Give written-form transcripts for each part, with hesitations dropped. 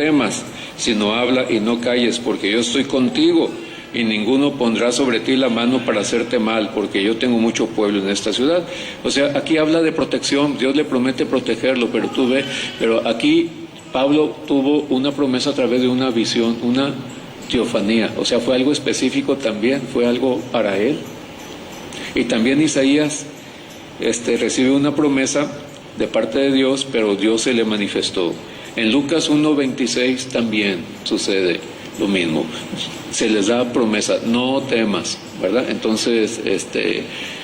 temas, sino habla y no calles, porque yo estoy contigo, y ninguno pondrá sobre ti la mano para hacerte mal, porque yo tengo mucho pueblo en esta ciudad. O sea, aquí habla de protección, Dios le promete protegerlo, pero aquí Pablo tuvo una promesa a través de una visión, una teofanía, o sea, fue algo específico también, fue algo para él. Y también Isaías recibe una promesa de parte de Dios, pero Dios se le manifestó. En Lucas 1:26 también sucede lo mismo, se les da promesa, no temas, ¿verdad? Entonces,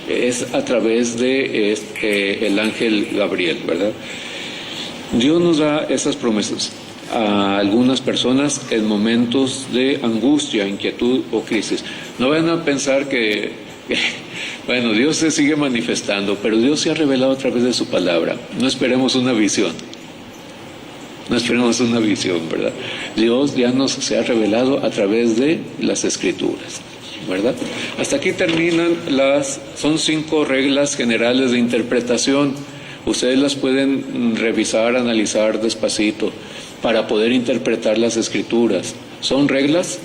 es a través de el ángel Gabriel, ¿verdad? Dios nos da esas promesas a algunas personas en momentos de angustia, inquietud o crisis. No vayan a pensar que bueno, Dios se sigue manifestando, pero Dios se ha revelado a través de su palabra. No esperemos una visión. No esperemos una visión, ¿verdad? Dios ya se ha revelado a través de las Escrituras, ¿verdad? Hasta aquí terminan son 5 reglas generales de interpretación. Ustedes las pueden revisar, analizar despacito para poder interpretar las Escrituras. Son reglas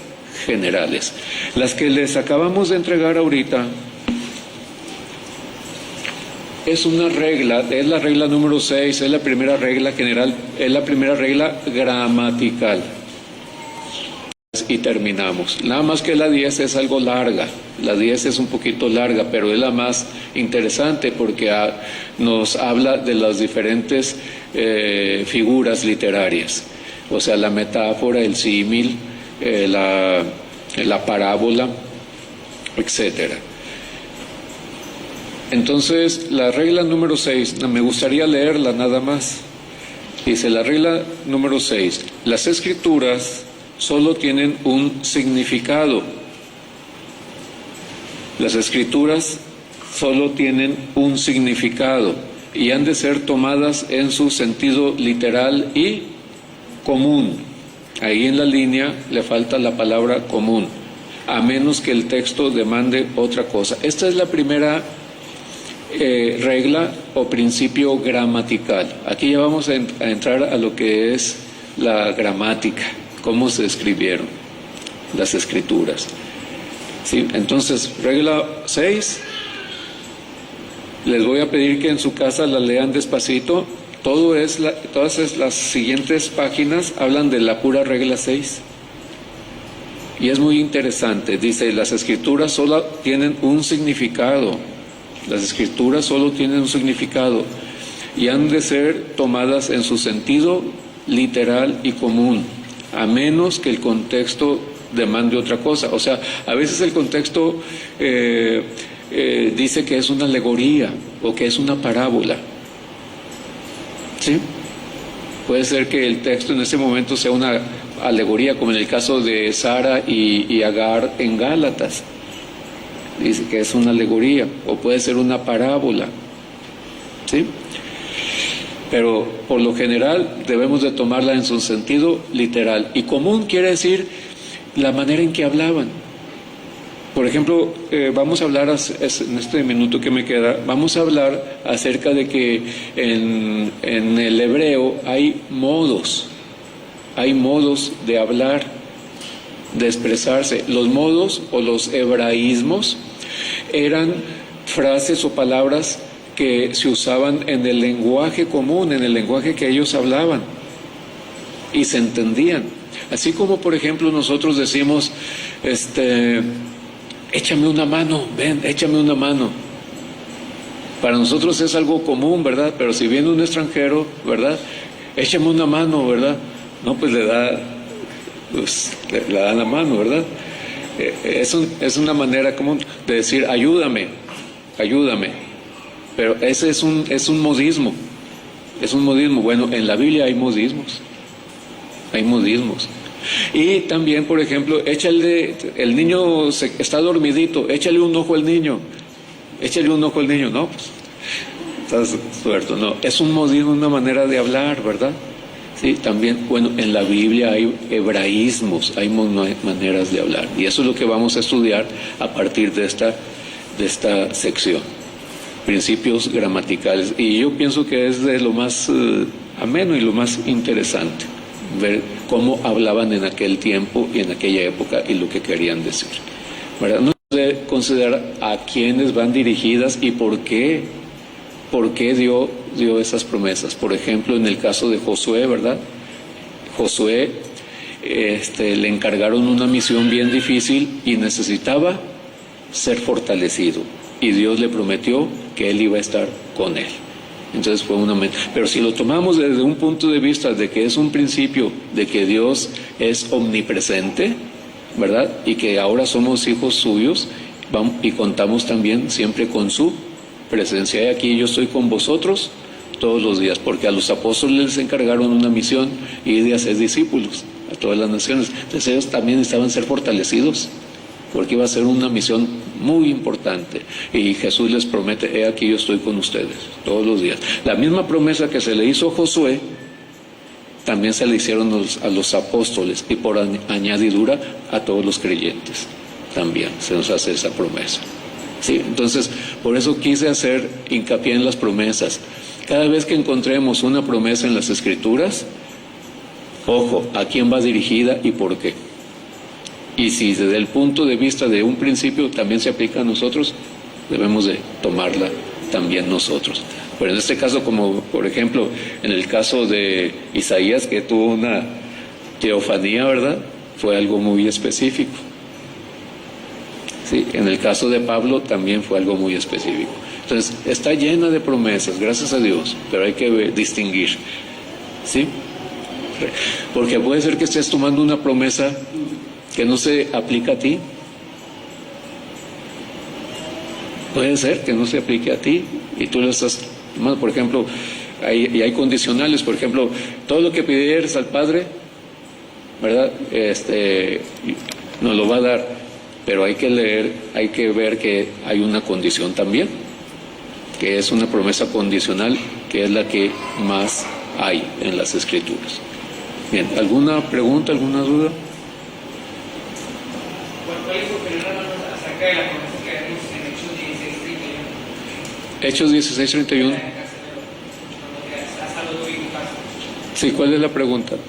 generales. Las que les acabamos de entregar ahorita es una regla, es la regla número 6, es la primera regla general, es la primera regla gramatical. Y terminamos. Nada más que la 10 es algo larga, la 10 es un poquito larga, pero es la más interesante porque nos habla de las diferentes figuras literarias, o sea, la metáfora, el símil, la parábola, etcétera. Entonces, la regla número 6, me gustaría leerla nada más. Dice la regla número 6, las Escrituras solo tienen un significado. Las Escrituras solo tienen un significado y han de ser tomadas en su sentido literal y común. Ahí en la línea le falta la palabra común, a menos que el texto demande otra cosa. Esta es la primera regla o principio gramatical. Aquí ya vamos a entrar a lo que es la gramática, cómo se escribieron las Escrituras. ¿Sí? Entonces, regla 6, les voy a pedir que en su casa la lean despacito. Todas las siguientes páginas hablan de la pura regla 6. Y es muy interesante. Dice, las Escrituras solo tienen un significado. Las Escrituras solo tienen un significado y han de ser tomadas en su sentido literal y común, a menos que el contexto demande otra cosa. O sea, a veces el contexto dice que es una alegoría o que es una parábola. ¿Sí? Puede ser que el texto en ese momento sea una alegoría, como en el caso de Sara y Agar en Gálatas. Dice que es una alegoría, o puede ser una parábola, ¿sí? Pero por lo general debemos de tomarla en su sentido literal. Y común quiere decir la manera en que hablaban. Por ejemplo, vamos a hablar, en este minuto que me queda, vamos a hablar acerca de que en el hebreo hay modos de hablar, de expresarse. Los modos o los hebraísmos eran frases o palabras que se usaban en el lenguaje común, en el lenguaje que ellos hablaban y se entendían. Así como, por ejemplo, nosotros decimos, échame una mano, ven, échame una mano. Para nosotros es algo común, ¿verdad? Pero si viene un extranjero, ¿verdad? Échame una mano, ¿verdad? No, pues le dan la mano, ¿verdad? Es una manera común de decir ayúdame. Pero ese es un modismo. Es un modismo. Bueno, en la Biblia hay modismos. Y también, por ejemplo, el niño está dormidito, échale un ojo al niño. No, pues, estás suelto. No, es un modismo, una manera de hablar, ¿verdad? Sí, también, bueno, en la Biblia hay hebraísmos, hay maneras de hablar. Y eso es lo que vamos a estudiar a partir de esta sección. Principios gramaticales. Y yo pienso que es de lo más ameno y lo más interesante, ver cómo hablaban en aquel tiempo y en aquella época y lo que querían decir, ¿verdad? No se considera a quiénes van dirigidas y por qué dio esas promesas. Por ejemplo, en el caso de Josué, ¿verdad? Josué le encargaron una misión bien difícil y necesitaba ser fortalecido, y Dios le prometió que él iba a estar con él. Entonces fue una... Pero si lo tomamos desde un punto de vista de que es un principio de que Dios es omnipresente, ¿verdad? Y que ahora somos hijos suyos, y contamos también siempre con su presencia. Y aquí yo estoy con vosotros todos los días, porque a los apóstoles les encargaron una misión, y de hacer discípulos a todas las naciones. Entonces ellos también necesitaban ser fortalecidos, porque iba a ser una misión muy importante. Y Jesús les promete: he aquí yo estoy con ustedes todos los días. La misma promesa que se le hizo a Josué, también se le hicieron a los apóstoles, y por añadidura a todos los creyentes también se nos hace esa promesa. Sí, entonces por eso quise hacer hincapié en las promesas. Cada vez que encontremos una promesa en las Escrituras, ojo, a quién va dirigida y por qué. Y si desde el punto de vista de un principio también se aplica a nosotros, debemos de tomarla también nosotros. Pero en este caso, como por ejemplo en el caso de Isaías, que tuvo una teofanía, ¿verdad? Fue algo muy específico. Sí, en el caso de Pablo también fue algo muy específico. Entonces, está llena de promesas, gracias a Dios, pero hay que distinguir, ¿sí? Porque puede ser que estés tomando una promesa que no se aplica a ti. Puede ser que no se aplique a ti y tú lo estás tomando. Por ejemplo, hay condicionales. Por ejemplo, todo lo que pidieres al Padre, ¿verdad? Nos lo va a dar, pero hay que leer, hay que ver que hay una condición también, que es una promesa condicional, que es la que más hay en las Escrituras. Bien, ¿alguna pregunta, alguna duda? ¿Cuál es su opinión acerca de la promesa que vemos en Hechos 16:31? Hechos 16:31. Sí, ¿cuál es la pregunta? ¿Esa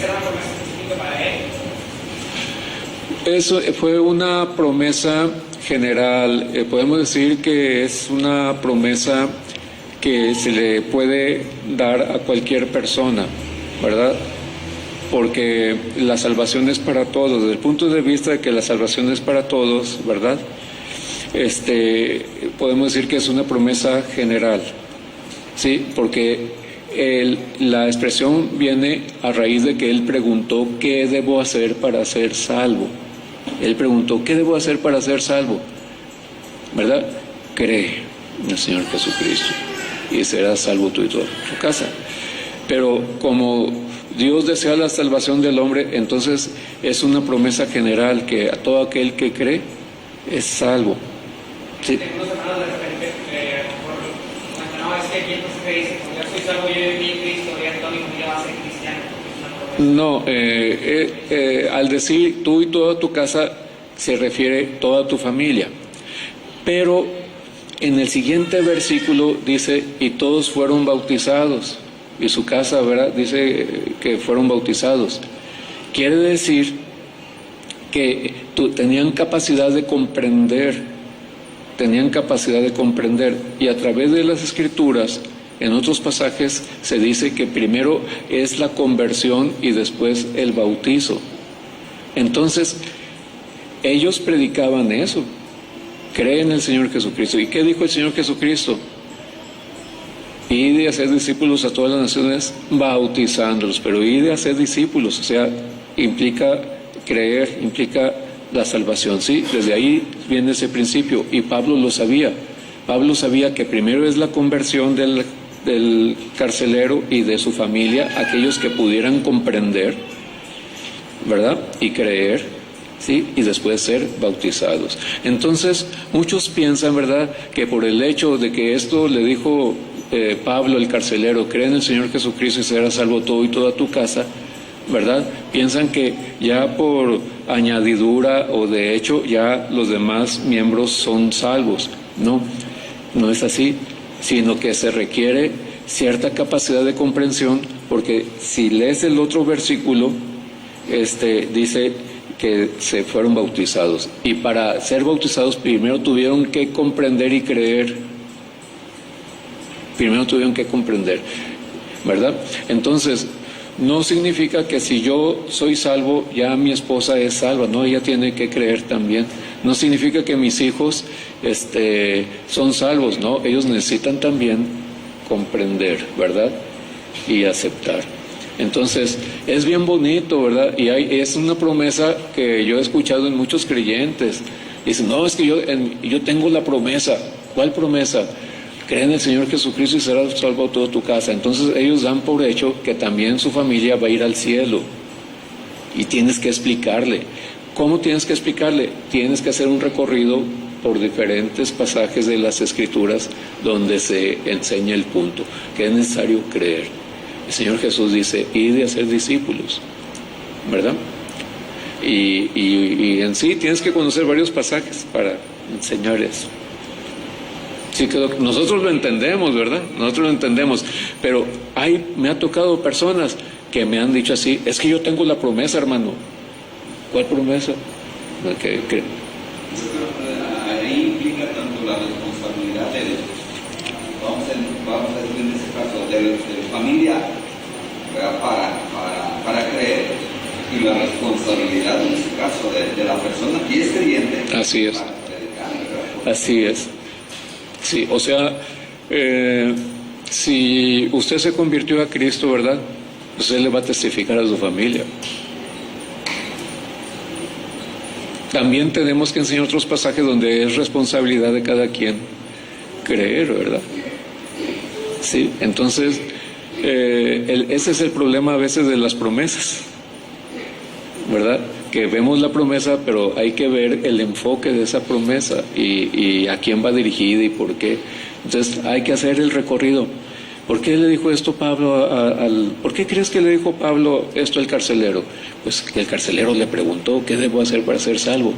era una promesa específica para él? Eso fue una promesa general. Podemos decir que es una promesa que se le puede dar a cualquier persona, ¿verdad? Porque la salvación es para todos. Desde el punto de vista de que la salvación es para todos, ¿verdad? Podemos decir que es una promesa general, ¿sí? Porque la expresión viene a raíz de que él preguntó: ¿qué debo hacer para ser salvo? Él preguntó: ¿qué debo hacer para ser salvo? ¿Verdad? Cree en el Señor Jesucristo y serás salvo tú y toda tu casa. Pero como Dios desea la salvación del hombre, entonces es una promesa general que a todo aquel que cree es salvo. ¿Sí? Algunos hermanos de repente, no, es que aquí entonces me dice: como ya soy salvo yo de mí en Cristo, ya toda mi familia va a ser cristiana. No, al decir tú y toda tu casa se refiere toda tu familia. Pero en el siguiente versículo dice: y todos fueron bautizados. Y su casa, ¿verdad? Dice que fueron bautizados. Quiere decir que tenían capacidad de comprender, y a través de las Escrituras, en otros pasajes se dice que primero es la conversión y después el bautizo. Entonces, ellos predicaban eso: creen en el Señor Jesucristo. ¿Y qué dijo el Señor Jesucristo? Id y hacer discípulos a todas las naciones, bautizándolos. Pero id y hacer discípulos, o sea, implica creer, implica la salvación, ¿sí? Desde ahí viene ese principio, y Pablo lo sabía. Pablo sabía que primero es la conversión del carcelero y de su familia, aquellos que pudieran comprender, ¿verdad? Y creer, ¿sí? Y después ser bautizados. Entonces, muchos piensan, ¿verdad?, que por el hecho de que esto le dijo Pablo el carcelero: cree en el Señor Jesucristo y serás salvo tú y toda tu casa, ¿verdad? Piensan que ya por añadidura o de hecho ya los demás miembros son salvos. No, no es así, sino que se requiere cierta capacidad de comprensión porque si lees el otro versículo, dice que se fueron bautizados, y para ser bautizados primero tuvieron que comprender y creer. Primero tuvieron que comprender, ¿verdad? Entonces, no significa que si yo soy salvo, ya mi esposa es salva, no, ella tiene que creer también. No significa que mis hijos son salvos, no, ellos necesitan también comprender, ¿verdad? Y aceptar. Entonces, es bien bonito, ¿verdad? Y es una promesa que yo he escuchado en muchos creyentes. Dicen, no, es que yo tengo la promesa. ¿Cuál promesa? Cree en el Señor Jesucristo y será salvo toda tu casa. Entonces ellos dan por hecho que también su familia va a ir al cielo. Y tienes que explicarle. ¿Cómo tienes que explicarle? Tienes que hacer un recorrido por diferentes pasajes de las Escrituras donde se enseña el punto, que es necesario creer. El Señor Jesús dice, id y hacer discípulos, ¿verdad? Y en sí tienes que conocer varios pasajes para enseñar eso. Sí, nosotros lo entendemos, ¿verdad? Nosotros lo entendemos, pero me ha tocado personas que me han dicho así, es que yo tengo la promesa, hermano. ¿Cuál promesa? Ahí implica tanto la responsabilidad vamos a decir en este caso, de la familia, ¿verdad? para creer, y la responsabilidad en este caso de la persona que es creyente. Así es. Así es. Sí, o sea, si usted se convirtió a Cristo, ¿verdad? Usted le va a testificar a su familia. También tenemos que enseñar otros pasajes donde es responsabilidad de cada quien creer, ¿verdad? Sí, entonces, ese es el problema a veces de las promesas, ¿verdad? Que vemos la promesa, pero hay que ver el enfoque de esa promesa y a quién va dirigida y por qué. Entonces hay que hacer el recorrido. ¿Por qué le dijo esto Pablo ¿por qué crees que le dijo Pablo esto al carcelero? Pues que el carcelero le preguntó, ¿qué debo hacer para ser salvo?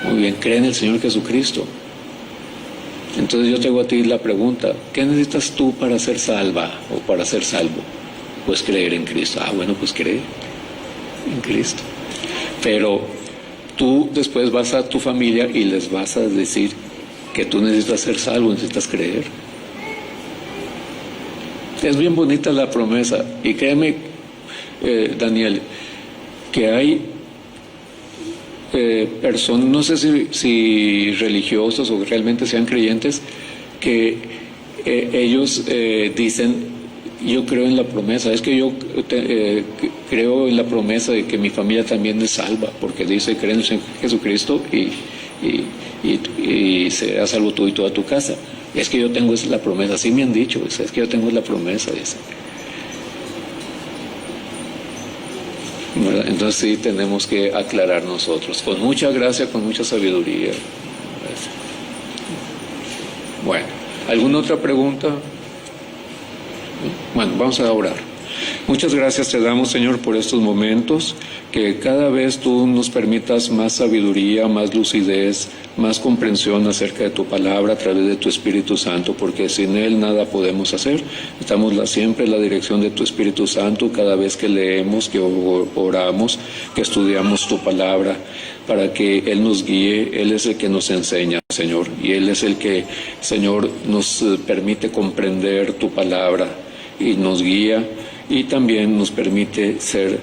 Muy bien, cree en el Señor Jesucristo. Entonces yo te hago a ti la pregunta, ¿qué necesitas tú para ser salva o para ser salvo? Pues creer en Cristo. Bueno, pues cree en Cristo. Pero tú después vas a tu familia y les vas a decir que tú necesitas ser salvo, necesitas creer. Es bien bonita la promesa. Y créeme, Daniel, que hay personas, no sé si religiosos o realmente sean creyentes, que ellos dicen, yo creo en la promesa, es que yo creo en la promesa de que mi familia también es salva, porque dice, creen en Jesucristo y serás salvo tú y toda tu casa. Es que yo tengo la promesa, así me han dicho, es que yo tengo la promesa, dice. ¿Verdad? Entonces sí tenemos que aclarar nosotros, con mucha gracia, con mucha sabiduría. Bueno, ¿alguna otra pregunta? Bueno, vamos a orar. Muchas gracias te damos, Señor, por estos momentos, que cada vez tú nos permitas más sabiduría, más lucidez, más comprensión acerca de tu palabra a través de tu Espíritu Santo, porque sin Él nada podemos hacer. Necesitamos siempre la dirección de tu Espíritu Santo cada vez que leemos, que oramos, que estudiamos tu palabra, para que Él nos guíe. Él es el que nos enseña, Señor, y Él es el que, Señor, nos permite comprender tu palabra y nos guía, y también nos permite ser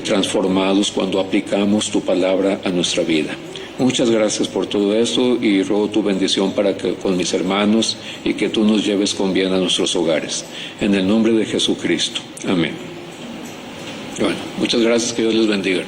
transformados cuando aplicamos tu palabra a nuestra vida. Muchas gracias por todo esto y ruego tu bendición con mis hermanos y que tú nos lleves con bien a nuestros hogares. En el nombre de Jesucristo. Amén. Bueno, muchas gracias, que Dios les bendiga.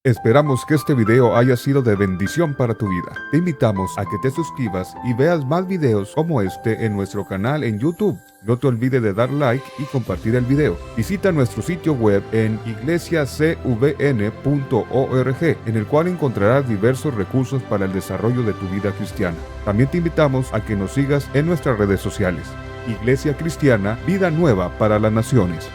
Esperamos que este video haya sido de bendición para tu vida. Te invitamos a que te suscribas y veas más videos como este en nuestro canal en YouTube. No te olvides de dar like y compartir el video. Visita nuestro sitio web en iglesiacvn.org, en el cual encontrarás diversos recursos para el desarrollo de tu vida cristiana. También te invitamos a que nos sigas en nuestras redes sociales. Iglesia Cristiana, Vida Nueva para las Naciones.